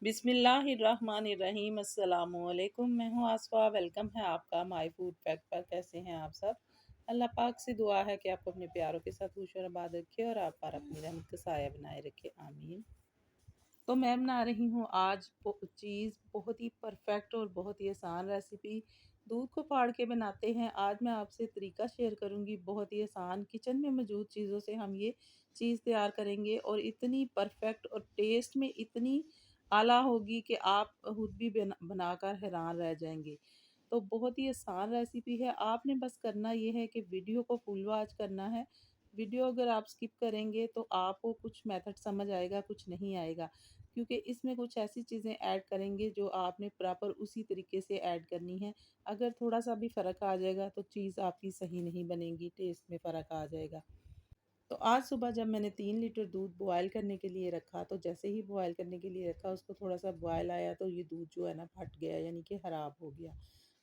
बिस्मिल्लाहिर्रहमानिर्रहीम अस्सलामुअलैकुम। मैं हूँ आसफ़ा। वेलकम है आपका माय फूड फैक्ट पर। कैसे हैं आप सब? अल्लाह पाक से दुआ है कि आपको अपने प्यारों के साथ खुश और आबाद रखे और आप पर अपनी रहमत का साया बनाए रखे, आमीन। तो मैं बना रही हूँ आज चीज़ बहुत ही परफेक्ट और बहुत ही आसान रेसिपी। दूध को फाड़ के बनाते हैं। आज मैं आपसे तरीका शेयर करूँगी, बहुत ही आसान किचन में मौजूद चीज़ों से हम ये चीज़ तैयार करेंगे और इतनी परफेक्ट और टेस्ट में इतनी आला होगी कि आप खुद भी बनाकर हैरान रह जाएंगे। तो बहुत ही आसान रेसिपी है। आपने बस करना ये है कि वीडियो को फुल वॉच करना है। वीडियो अगर आप स्किप करेंगे तो आपको कुछ मेथड समझ आएगा, कुछ नहीं आएगा, क्योंकि इसमें कुछ ऐसी चीज़ें ऐड करेंगे जो आपने प्रॉपर उसी तरीके से ऐड करनी है। अगर थोड़ा सा भी फ़र्क आ जाएगा तो चीज़ आपकी सही नहीं बनेगी, टेस्ट में फ़र्क आ जाएगा। तो आज सुबह जब मैंने 3 लीटर दूध बॉयल करने के लिए रखा, तो जैसे ही बॉयल करने के लिए रखा उसको थोड़ा सा बॉयल आया तो ये दूध जो है ना फट गया, यानी कि ख़राब हो गया।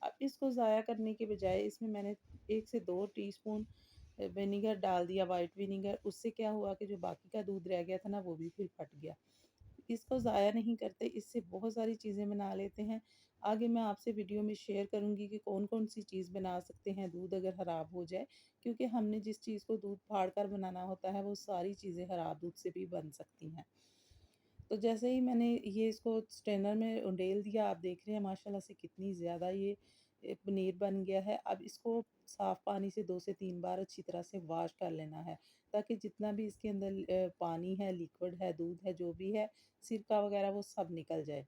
अब इसको ज़ाया करने के बजाय इसमें मैंने 1 से 2 टीस्पून विनीगर डाल दिया, वाइट विनीगर। उससे क्या हुआ कि जो बाकी का दूध रह गया था ना वो भी फिर फट गया। इसको ज़ाया नहीं करते, इससे बहुत सारी चीज़ें बना लेते हैं। आगे मैं आपसे वीडियो में शेयर करूँगी कि कौन-कौन सी चीज़ बना सकते हैं दूध अगर ख़राब हो जाए, क्योंकि हमने जिस चीज़ को दूध फाड़ कर बनाना होता है वो सारी चीज़ें ख़राब दूध से भी बन सकती हैं। तो जैसे ही मैंने ये इसको स्ट्रेनर में उंडेल दिया, आप देख रहे हैं माशाल्लाह से कितनी ज़्यादा ये पनीर बन गया है। अब इसको साफ़ पानी से 2 से 3 बार अच्छी तरह से वॉश कर लेना है, ताकि जितना भी इसके अंदर पानी है, लिक्विड है, दूध है, जो भी है, सिरका वगैरह वो सब निकल जाए।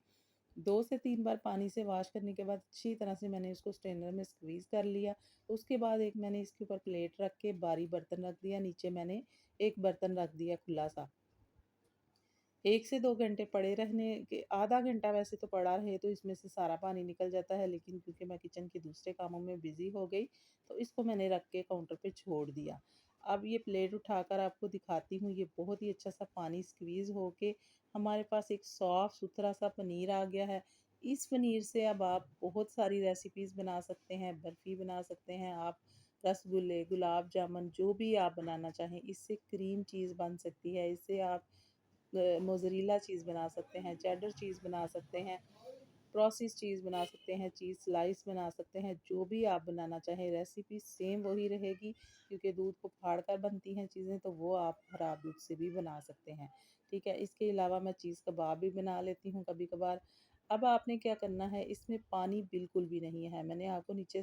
2 से 3 बार पानी से वॉश करने के बाद अच्छी तरह से मैंने इसको स्ट्रेनर में स्क्वीज़ कर लिया। उसके बाद एक मैंने इसके ऊपर प्लेट रख के भारी बर्तन रख दिया, नीचे मैंने एक बर्तन रख दिया खुला-सा। 1 से 2 घंटे पड़े रहने के, आधा घंटा वैसे तो पड़ा रहे तो इसमें से सारा पानी निकल जाता है, लेकिन क्योंकि मैं किचन के दूसरे कामों में बिज़ी हो गई, तो इसको मैंने रख के काउंटर पे छोड़ दिया। अब ये प्लेट उठाकर आपको दिखाती हूँ, ये बहुत ही अच्छा सा पानी स्क्वीज़ होके हमारे पास एक साफ-सुथरा सा पनीर आ गया है। इस पनीर से अब आप बहुत सारी रेसिपीज़ बना सकते हैं, बर्फ़ी बना सकते हैं आप, रसगुल्ले, गुलाब जामुन, जो भी आप बनाना चाहें। इससे क्रीम चीज़ बन सकती है, इससे आप मोज़रेला चीज़ बना सकते हैं, चेडर चीज़ बना सकते हैं, प्रोसेस चीज़ बना सकते हैं, चीज़ स्लाइस बना सकते हैं। जो भी आप बनाना चाहें रेसिपी सेम वही रहेगी, क्योंकि दूध को फाड़ कर बनती हैं चीज़ें, तो वो आप ख़राब दूध से भी बना सकते हैं। ठीक है, इसके अलावा मैं चीज़ कबाब भी बना लेती हूँ कभी-कभार। अब आपने क्या करना है, इसमें पानी बिल्कुल भी नहीं है। मैंने आपको नीचे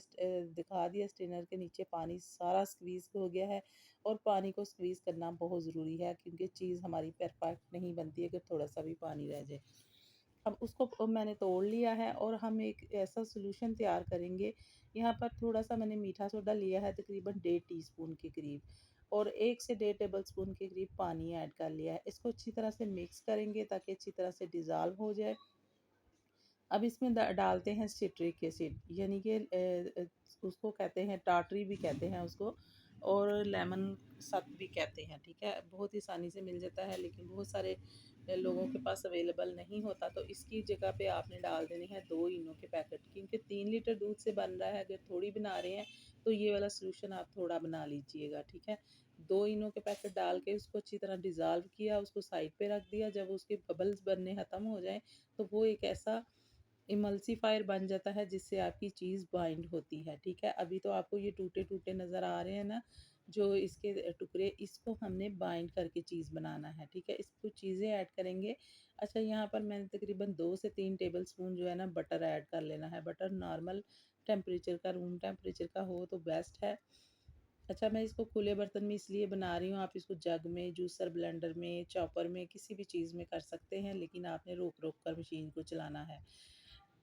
दिखा दिया, स्ट्रेनर के नीचे पानी सारा स्क्वीज़ हो गया है। और पानी को स्क्वीज़ करना बहुत ज़रूरी है, क्योंकि चीज़ हमारी परफेक्ट नहीं बनती अगर थोड़ा-सा भी पानी रह जाए। अब उसको मैंने तोड़ लिया है और हम एक ऐसा सॉल्यूशन तैयार करेंगे। यहाँ पर थोड़ा-सा मैंने मीठा सोडा लिया है, तकरीबन 1.5 टीस्पून के करीब, और 1 से 1.5 टेबलस्पून के करीब पानी ऐड कर लिया है। इसको अच्छी तरह से मिक्स करेंगे ताकि अच्छी तरह से डिज़ॉल्व हो जाए। अब इसमें डालते हैं सिट्रिक एसिड, यानी कि उसको कहते हैं टाटरी भी कहते हैं उसको, और लेमन सक भी कहते हैं। ठीक है, बहुत ही आसानी से मिल जाता है, लेकिन बहुत सारे लोगों के पास अवेलेबल नहीं होता, तो इसकी जगह पे आपने डाल देने हैं 2 इनो के पैकेट, क्योंकि 3 लीटर दूध से बन रहा है। अगर थोड़ी बना रहे हैं तो ये वाला सोल्यूशन आप थोड़ा बना लीजिएगा। ठीक है, 2 इनो के पैकेट डाल के उसको अच्छी तरह डिज़ोल्व किया, उसको साइड पे रख दिया। जब उसके बबल्स बनने ख़त्म हो जाए तो वो एक ऐसा इमल्सिफायर बन जाता है जिससे आपकी चीज़ बाइंड होती है। ठीक है, अभी तो आपको ये टूटे-टूटे नज़र आ रहे हैं ना, जो इसके टुकड़े, इसको हमने बाइंड करके चीज़ बनाना है। ठीक है, इसको चीज़ें ऐड करेंगे। अच्छा, यहाँ पर मैंने तकरीबन 2 से 3 टेबलस्पून जो है ना बटर ऐड कर लेना है। बटर नॉर्मल टेम्परेचर का, रूम टेम्परेचर का हो तो बेस्ट है। अच्छा, मैं इसको खुले बर्तन में इसलिए बना रही हूँ, आप इसको जग में, जूसर ब्लेंडर में, चॉपर में, किसी भी चीज़ में कर सकते हैं, लेकिन आपने रोक-रोक कर मशीन को चलाना है।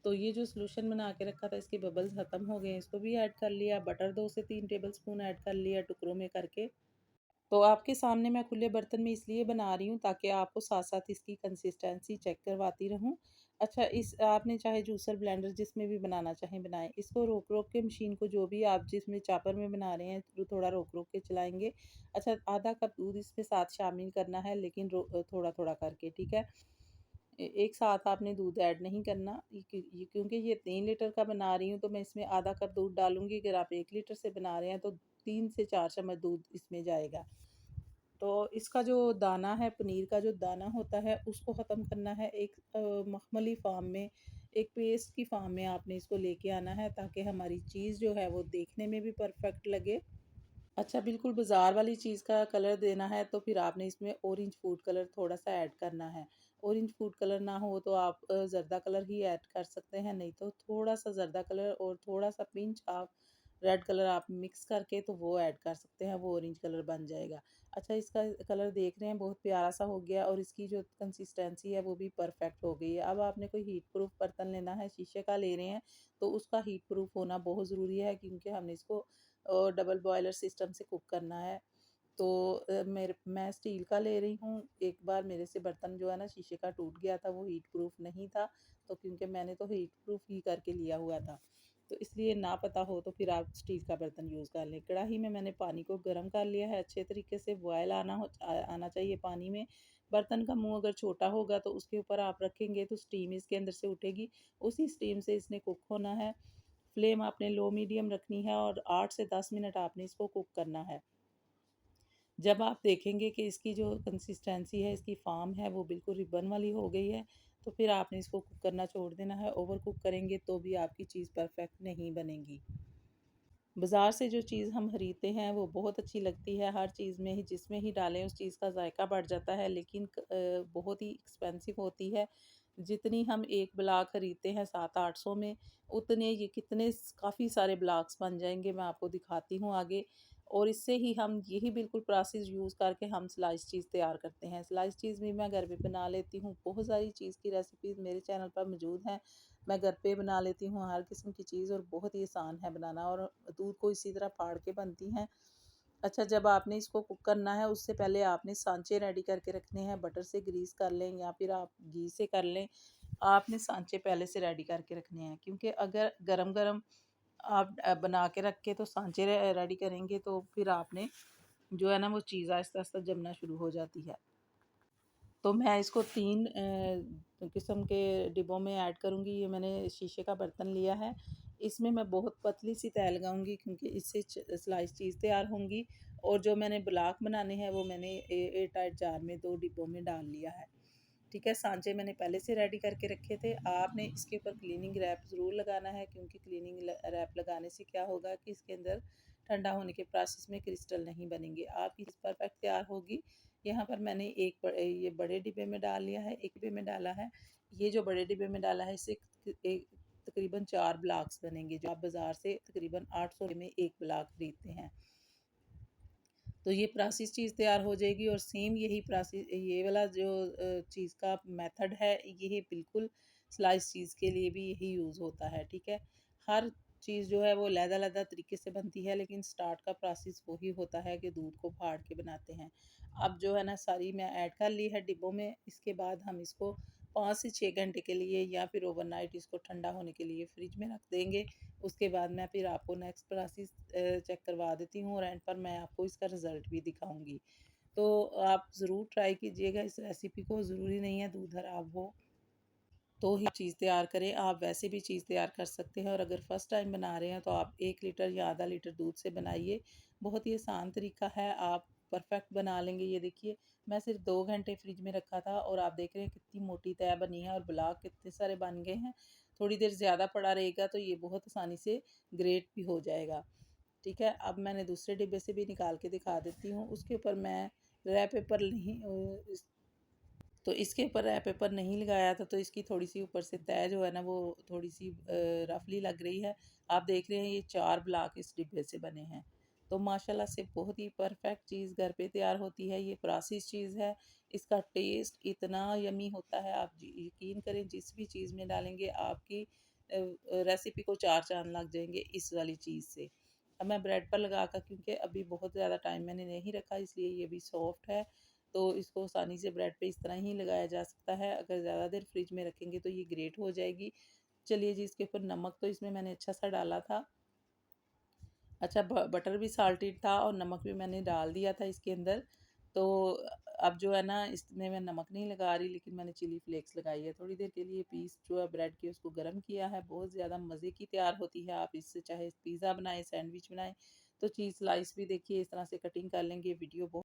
तो ये जो सॉल्यूशन बना के रखा था, इसके बबल्स ख़त्म हो गए हैं, इसको भी ऐड कर लिया। बटर 2 से 3 टेबलस्पून ऐड कर लिया टुकड़ों में करके। तो आपके सामने मैं खुले बर्तन में इसलिए बना रही हूँ ताकि आपको साथ-साथ इसकी कंसिस्टेंसी चेक करवाती रहूँ। अच्छा, इस आपने चाहे जूसर ब्लेंडर जिसमें भी बनाना चाहें बनाएँ। इसको रोक-रोक के मशीन को, जो भी आप जिसमें चॉपर में बना रहे हैं, तो थोड़ा रोक-रोक के चलाएँगे। अच्छा, आधा कप दूध इसमें साथ शामिल करना है, लेकिन थोड़ा-थोड़ा करके। ठीक है? एक साथ आपने दूध ऐड नहीं करना। क्योंकि ये 3 लीटर का बना रही हूँ तो मैं इसमें आधा कप दूध डालूँगी। अगर आप 1 लीटर से बना रहे हैं तो 3 से 4 चम्मच दूध इसमें जाएगा। तो इसका जो दाना है, पनीर का जो दाना होता है उसको ख़त्म करना है। एक मख़मली फ़ॉर्म में, एक पेस्ट की फ़ॉर्म में आपने इसको लेके आना है, ताकि हमारी चीज़ जो है वो देखने में भी परफ़ेक्ट लगे। अच्छा, बिल्कुल बाज़ार वाली चीज़ का कलर देना है तो फिर आपने इसमें ऑरेंज फूड कलर थोड़ा-सा ऐड करना है। ऑरेंज फूड कलर ना हो तो आप ज़र्दा कलर ही ऐड कर सकते हैं, नहीं तो थोड़ा-सा ज़र्दा कलर और थोड़ा-सा पिंच आप रेड कलर आप मिक्स करके तो वो ऐड कर सकते हैं, वो ऑरेंज कलर बन जाएगा। अच्छा, इसका कलर देख रहे हैं बहुत प्यारा-सा हो गया और इसकी जो कंसिस्टेंसी है वो भी परफ़ेक्ट हो गई है। अब आपने कोई हीट प्रूफ बर्तन लेना है, शीशे का ले रहे हैं तो उसका हीट प्रूफ होना बहुत ज़रूरी है, क्योंकि हमने इसको डबल बॉयलर सिस्टम से कुक करना है। तो मैं स्टील का ले रही हूँ। एक बार मेरे से बर्तन जो है ना शीशे का टूट गया था, वो हीट प्रूफ नहीं था, तो क्योंकि मैंने तो हीट प्रूफ ही करके लिया हुआ था। तो इसलिए ना पता हो तो फिर आप स्टील का बर्तन यूज़ कर लें। कढ़ाई में मैंने पानी को गर्म कर लिया है, अच्छे तरीके से बॉयल आना चाहिए पानी में। बर्तन का मुँह अगर छोटा होगा तो उसके ऊपर आप रखेंगे तो स्टीम इसके अंदर से उठेगी, उसी स्टीम से इसने कुक होना है। फ्लेम आपने लो मीडियम रखनी है और 8 से 10 मिनट आपने इसको कुक करना है। जब आप देखेंगे कि इसकी जो कंसिस्टेंसी है, इसकी फ़ॉर्म है, वो बिल्कुल रिबन वाली हो गई है, तो फिर आपने इसको कुक करना छोड़ देना है। ओवर कुक करेंगे तो भी आपकी चीज़ परफ़ेक्ट नहीं बनेगी। बाज़ार से जो चीज़ हम खरीदते हैं वो बहुत अच्छी लगती है, हर चीज़ में ही जिसमें ही डालें उस चीज़ का जायका बढ़ जाता है, लेकिन बहुत ही एक्सपेंसिव होती है। जितनी हम एक ब्लाक खरीदते हैं 700-800 में, उतने ये कितने काफ़ी सारे ब्लाक्स बन जाएंगे, मैं आपको दिखाती हूँ आगे। और इससे ही हम यही बिल्कुल प्रोसेस यूज़ करके हम स्लाइस चीज़ तैयार करते हैं। स्लाइस चीज़ भी मैं घर पे बना लेती हूँ, बहुत सारी चीज़ की रेसिपीज़ मेरे चैनल पर मौजूद हैं। मैं घर पे बना लेती हूँ हर किस्म की चीज़ और बहुत ही आसान है बनाना, और दूध को इसी तरह फाड़ के बनती हैं। अच्छा, जब आपने इसको कुक करना है उससे पहले आपने सांचे रेडी करके रखने हैं, बटर से ग्रीस कर लें या फिर आप घी से कर लें। आपने सांचे पहले से रेडी करके रखने हैं, क्योंकि अगर गरम-गरम आप बना के रख के तो सांचे रेडी करेंगे तो फिर आपने जो है ना वो चीज़ आहिस्ता-आहिस्ता जमना शुरू हो जाती है। तो मैं इसको 3 किस्म के डिब्बों में ऐड करूँगी। ये मैंने शीशे का बर्तन लिया है। इसमें मैं बहुत पतली सी तह लगाऊँगी, क्योंकि इससे स्लाइस चीज़ तैयार होंगी। और जो मैंने ब्लॉक बनाने हैं वो मैंने एयर टाइट जार में 2 डिब्बों में डाल लिया है। ठीक है, सांचे मैंने पहले से रेडी करके रखे थे। आपने इसके ऊपर क्लीनिंग रैप ज़रूर लगाना है, क्योंकि क्लीनिंग रैप लगाने से क्या होगा कि इसके अंदर ठंडा होने के प्रोसेस में क्रिस्टल नहीं बनेंगे, आपकी चीज़ परफेक्ट तैयार होगी। यहाँ पर मैंने ये बड़े डिब्बे में डाल लिया है, एक डिब्बे में डाला है। ये जो बड़े डिब्बे में डाला है इससे तकरीबन 4 ब्लॉक्स बनेंगे, जो आप बाज़ार से तकरीबन 800 में 1 ब्लॉक खरीदते हैं। तो ये प्रोसेस चीज़ तैयार हो जाएगी, और सेम यही प्रोसेस ये वाला जो चीज़ का मेथड है, ये बिल्कुल स्लाइस चीज़ के लिए भी यही यूज़ होता है, ठीक है। हर चीज़ जो है वो अलग-अलग तरीके से बनती है, लेकिन स्टार्ट का प्रोसेस वही होता है कि दूध को फाड़ के बनाते हैं। अब जो है ना सारी मैं ऐड कर ली है डिब्बों में। इसके बाद हम इसको 5 से 6 घंटे के लिए या फिर ओवरनाइट इसको ठंडा होने के लिए फ्रिज में रख देंगे। उसके बाद मैं फिर आपको नेक्स्ट प्रोसेस चेक करवा देती हूँ, और एंड पर मैं आपको इसका रिज़ल्ट भी दिखाऊँगी। तो आप ज़रूर ट्राई कीजिएगा इस रेसिपी को, ज़रूरी नहीं है दूध खराब हो तो ही चीज़ तैयार करें, आप वैसे भी चीज़ तैयार कर सकते हैं। और अगर फर्स्ट टाइम बना रहे हैं तो आप 1 लीटर या आधा लीटर दूध से बनाइए। बहुत ही आसान तरीका है, आप परफेक्ट बना लेंगे। ये देखिए, मैं सिर्फ 2 घंटे फ्रिज में रखा था और आप देख रहे हैं कितनी मोटी तह बनी है और ब्लॉक कितने सारे बन गए हैं। थोड़ी देर ज़्यादा पड़ा रहेगा तो ये बहुत आसानी से ग्रेट भी हो जाएगा। ठीक है, अब मैंने दूसरे डिब्बे से भी निकाल के दिखा देती हूँ। उसके ऊपर मैं रैप पेपर नहीं तो इसके ऊपर पेपर नहीं लगाया था, तो इसकी थोड़ी-सी ऊपर से तह जो है ना वो थोड़ी-सी रफली लग रही है। आप देख रहे हैं ये 4 ब्लॉक इस डिब्बे से बने हैं। तो माशाल्लाह से बहुत ही परफेक्ट चीज़ घर पे तैयार होती है। ये प्रोसेस चीज़ है, इसका टेस्ट इतना यम्मी होता है, आप यकीन करें जिस भी चीज़ में डालेंगे आपकी रेसिपी को 4 चाँद लग जाएँगे इस वाली चीज़ से। अब मैं ब्रेड पर लगा कर, क्योंकि अभी बहुत ज़्यादा टाइम मैंने नहीं रखा इसलिए ये भी सॉफ्ट है, तो इसको आसानी से ब्रेड पे इस तरह ही लगाया जा सकता है। अगर ज़्यादा देर फ्रिज में रखेंगे तो ये ग्रेट हो जाएगी। चलिए जी, इसके ऊपर नमक तो इसमें मैंने अच्छा सा डाला था। अच्छा, बटर भी साल्टेड था और नमक भी मैंने डाल दिया था इसके अंदर। तो अब जो है ना इसमें मैं नमक नहीं लगा रही, लेकिन मैंने चिली फ्लेक्स लगाई है। थोड़ी देर के लिए पीस जो है ब्रेड के उसको गर्म किया है, बहुत ज़्यादा मज़े की तैयार होती है। आप इससे चाहे पिज़्ज़ा बनाएँ, सैंडविच बनाएँ। तो चीज़ स्लाइस भी देखिए इस तरह से कटिंग कर लेंगे। वीडियो बहुत